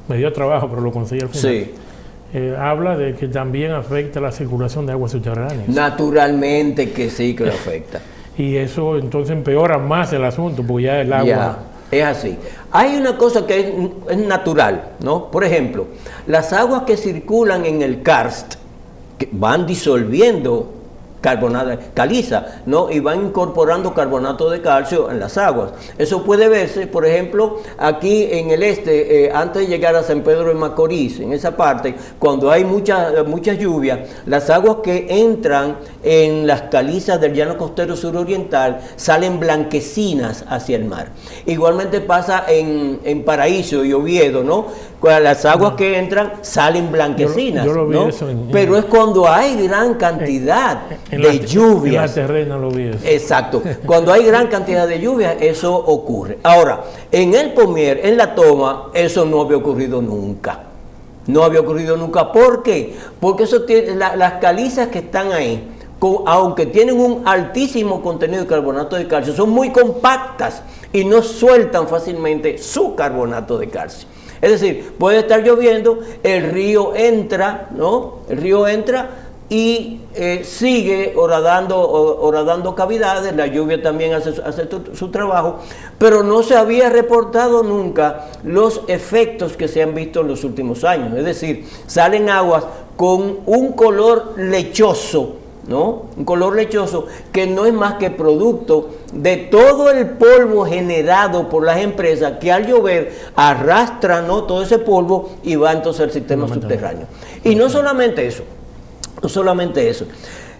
me dio trabajo, pero lo conseguí al final. Sí. Habla de que también afecta la circulación de aguas subterráneas. Naturalmente que sí que lo afecta. Y eso entonces empeora más el asunto, porque ya el agua... Ya, es así. Hay una cosa que es natural, ¿no? Por ejemplo, las aguas que circulan en el karst, que van disolviendo caliza, ¿no? Y van incorporando carbonato de calcio en las aguas. Eso puede verse, por ejemplo, aquí en el antes de llegar a San Pedro de Macorís, en esa parte, cuando hay mucha lluvia, las aguas que entran en las calizas del llano costero suroriental salen blanquecinas hacia el mar. Igualmente pasa en Paraíso y Oviedo, ¿no? Las aguas que entran salen blanquecinas, yo lo vi, ¿no? Eso pero es cuando hay gran cantidad de lluvias. En la terrena lo vi eso. Exacto. Cuando hay gran cantidad de lluvia, eso ocurre. Ahora, en el Pommier, en la toma, eso no había ocurrido nunca. No había ocurrido nunca. ¿Por qué? Porque eso tiene, las calizas que están ahí, aunque tienen un altísimo contenido de carbonato de calcio, son muy compactas y no sueltan fácilmente su carbonato de calcio. Es decir, puede estar lloviendo, el río entra, ¿no? El río entra y sigue horadando cavidades, la lluvia también hace su trabajo, pero no se había reportado nunca los efectos que se han visto en los últimos años. Es decir, salen aguas con un color lechoso, ¿no? Un color lechoso que no es más que producto de todo el polvo generado por las empresas que al llover arrastran, ¿no?, todo ese polvo y va entonces al sistema subterráneo. Y no solamente eso,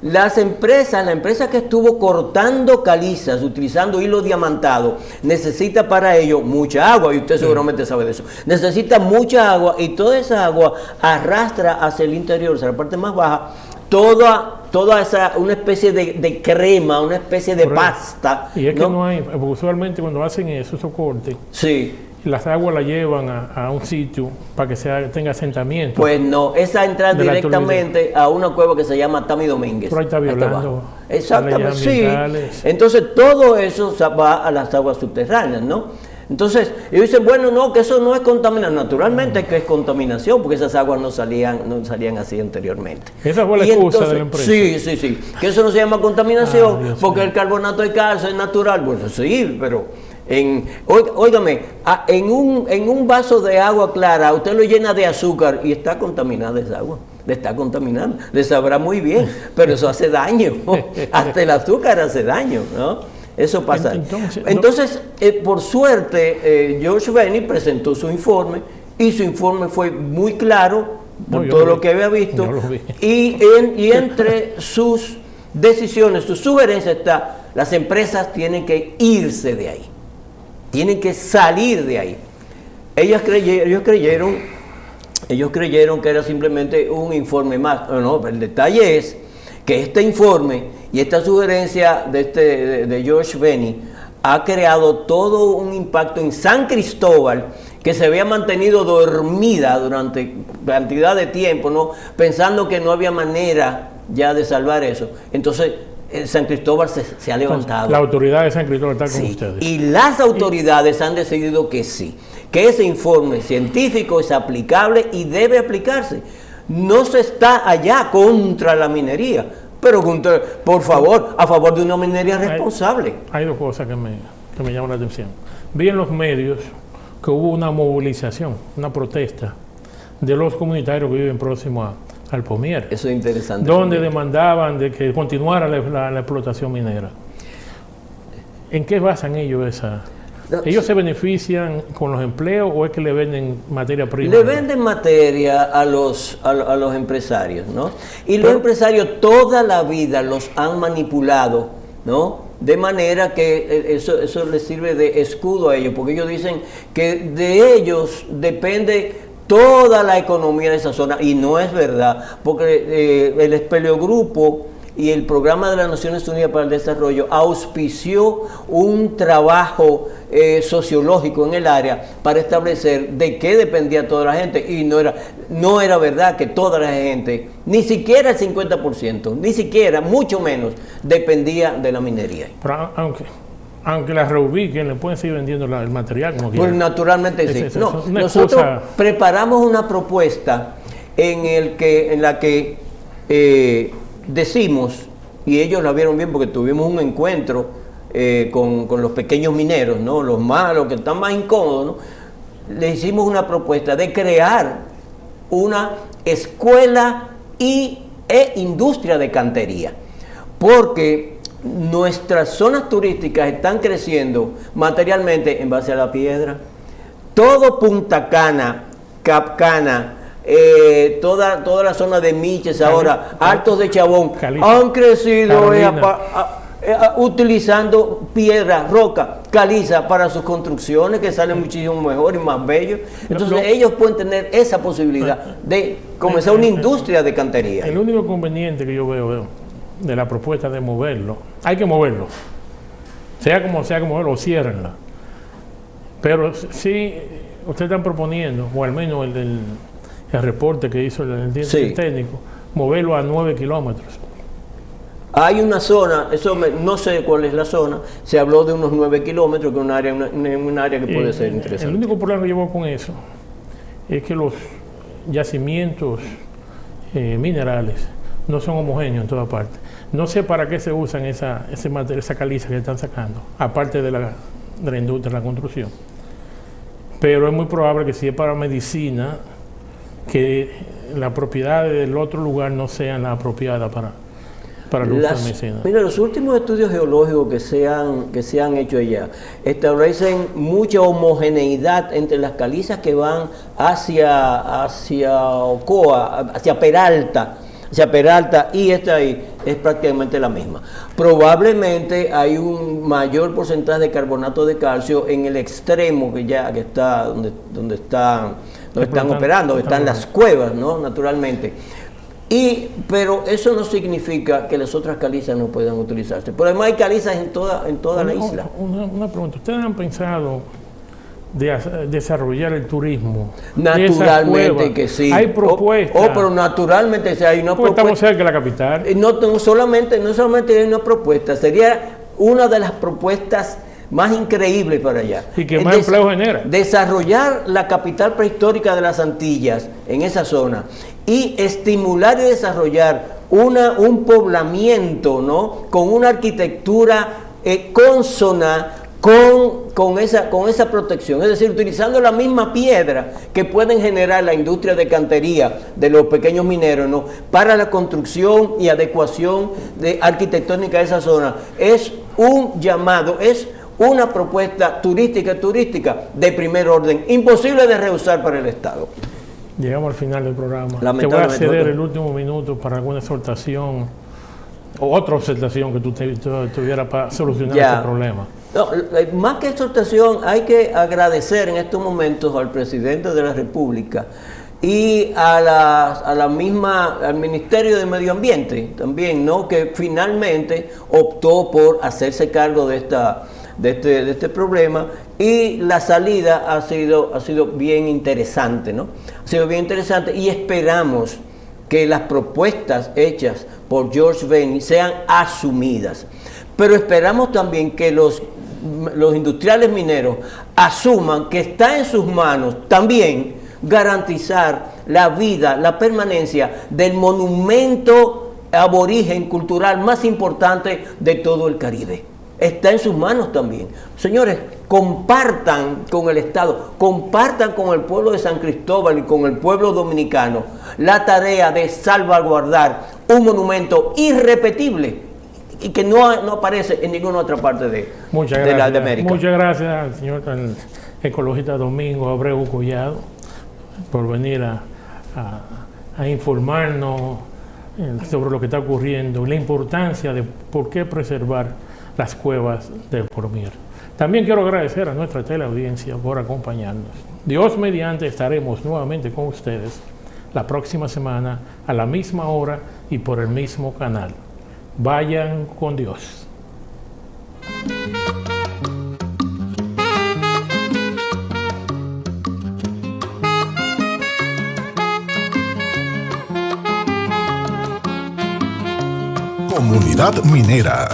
la empresa que estuvo cortando calizas utilizando hilo diamantado necesita para ello mucha agua, y usted seguramente sabe de eso. Necesita mucha agua y toda esa agua arrastra hacia el interior, hacia la parte más baja, toda esa, una especie de crema, una especie de pasta. Y es que no hay, usualmente cuando hacen esos cortes, sí, las aguas la llevan a un sitio para que tenga asentamiento. Pues no, esa entra directamente a una cueva que se llama Tami Domínguez. Pero ahí está violando. Exactamente, sí. Entonces todo eso va a las aguas subterráneas, ¿no? Entonces, ellos dicen, bueno, no, que eso no es contaminación. Naturalmente que es contaminación, porque esas aguas no salían así anteriormente. Esa fue la excusa de la empresa. Sí, que eso no se llama contaminación, porque el carbonato de calcio es natural. Bueno, sí, pero óigame, en un vaso de agua clara, usted lo llena de azúcar y está contaminada esa agua. Le está contaminando, le sabrá muy bien, pero eso hace daño. Hasta el azúcar hace daño, ¿no? Eso pasa. Entonces por suerte, George Benny presentó su informe y su informe fue muy claro por todo lo que había visto. Y entre sus decisiones, sus sugerencias está, las empresas tienen que irse de ahí, tienen que salir de ahí. Ellos creyeron que era simplemente un informe más. No, el detalle es que este informe y esta sugerencia de George Benny ha creado todo un impacto en San Cristóbal, que se había mantenido dormida durante cantidad de tiempo, ¿no? Pensando que no había manera ya de salvar eso. Entonces San Cristóbal se ha levantado. La autoridad de San Cristóbal está con ustedes. Y las autoridades han decidido que sí, que ese informe científico es aplicable y debe aplicarse. No se está allá contra la minería, pero por favor, a favor de una minería responsable. Hay dos cosas que me llaman la atención. Vi en los medios que hubo una movilización, una protesta de los comunitarios que viven próximo al Pomier. Eso es interesante. Donde demandaban de que continuara la explotación minera. ¿En qué basan ellos esa? ¿Ellos se benefician con los empleos o es que le venden materia prima? Le venden materia a los empresarios, ¿no? Y los empresarios toda la vida los han manipulado, ¿no? De manera que eso les sirve de escudo a ellos, porque ellos dicen que de ellos depende toda la economía de esa zona, y no es verdad, porque el Espeleogrupo y el Programa de las Naciones Unidas para el Desarrollo auspició un trabajo sociológico en el área para establecer de qué dependía toda la gente, y no era verdad que toda la gente, ni siquiera el 50%, ni siquiera, mucho menos, dependía de la minería. Pero aunque la reubiquen, le pueden seguir vendiendo el material como quieran. Pues naturalmente sí. Nosotros preparamos una propuesta en la que decimos, y ellos la vieron bien porque tuvimos un encuentro con los pequeños mineros, ¿no? Los que están más incómodos, ¿no? Le hicimos una propuesta de crear una escuela e industria de cantería, porque nuestras zonas turísticas están creciendo materialmente en base a la piedra. Todo Punta Cana, Capcana, toda la zona de Miches ahora, Altos de Chabón, han crecido utilizando piedra, roca, caliza para sus construcciones, que salen muchísimo mejor y más bellos. Entonces ellos pueden tener esa posibilidad de comenzar una industria de cantería. El único conveniente que yo veo de la propuesta de moverlo, hay que moverlo, sea como moverlo, o ciérrenla. Pero sí, ustedes están proponiendo, o al menos el reporte que hizo el técnico, moverlo a 9 kilómetros. Hay una zona, no sé cuál es la zona, se habló de unos 9 kilómetros, que es un área que puede ser interesante. El único problema que yo veo con eso es que los yacimientos minerales no son homogéneos en toda parte. No sé para qué se usan esa caliza que están sacando, aparte de la industria de la construcción. Pero es muy probable que si es para medicina, que las propiedades del otro lugar no sean las apropiadas para el uso de medicina. Mira, los últimos estudios geológicos que se han hecho allá establecen mucha homogeneidad entre las calizas que van hacia Ocoa, hacia Peralta, y esta ahí es prácticamente la misma. Probablemente hay un mayor porcentaje de carbonato de calcio en el extremo que está donde están operando, donde están las cuevas, ¿no? Naturalmente. Pero eso no significa que las otras calizas no puedan utilizarse. Por además hay calizas en toda la isla. Una pregunta, ¿ustedes han pensado de desarrollar el turismo? Naturalmente que sí. Hay propuestas. Pero naturalmente sí, hay una propuesta. Estamos cerca de la capital. No solamente hay una propuesta, sería una de las propuestas más increíbles para allá. Y que más empleo genera. Desarrollar la capital prehistórica de las Antillas en esa zona y estimular y desarrollar un poblamiento, ¿no? Con una arquitectura consona con esa protección, es decir, utilizando la misma piedra que pueden generar la industria de cantería de los pequeños mineros, ¿no? Para la construcción y adecuación arquitectónica de esa zona. Es un llamado, es una propuesta turística de primer orden, imposible de rehusar para el Estado. Llegamos al final del programa. Te voy a ceder el último minuto para alguna exhortación o otra observación que tú tuvieras para solucionar este problema. No, más que exhortación, hay que agradecer en estos momentos al presidente de la República y al Ministerio de Medio Ambiente también, ¿no? Que finalmente optó por hacerse cargo de este problema, y la salida ha sido bien interesante, ¿no? Ha sido bien interesante, y esperamos que las propuestas hechas por George Bailey sean asumidas. Pero esperamos también que los industriales mineros asuman que está en sus manos también garantizar la vida, la permanencia del monumento aborigen cultural más importante de todo el Caribe. Está en sus manos también. Señores, compartan con el Estado, compartan con el pueblo de San Cristóbal y con el pueblo dominicano la tarea de salvaguardar un monumento irrepetible y que no aparece en ninguna otra parte de América. Muchas gracias al señor ecologista Domingo Abreu Collado por venir a informarnos sobre lo que está ocurriendo, la importancia de por qué preservar las cuevas del Porvenir. También quiero agradecer a nuestra teleaudiencia por acompañarnos. Dios mediante, estaremos nuevamente con ustedes la próxima semana a la misma hora y por el mismo canal. Vayan con Dios. Comunidad Minera.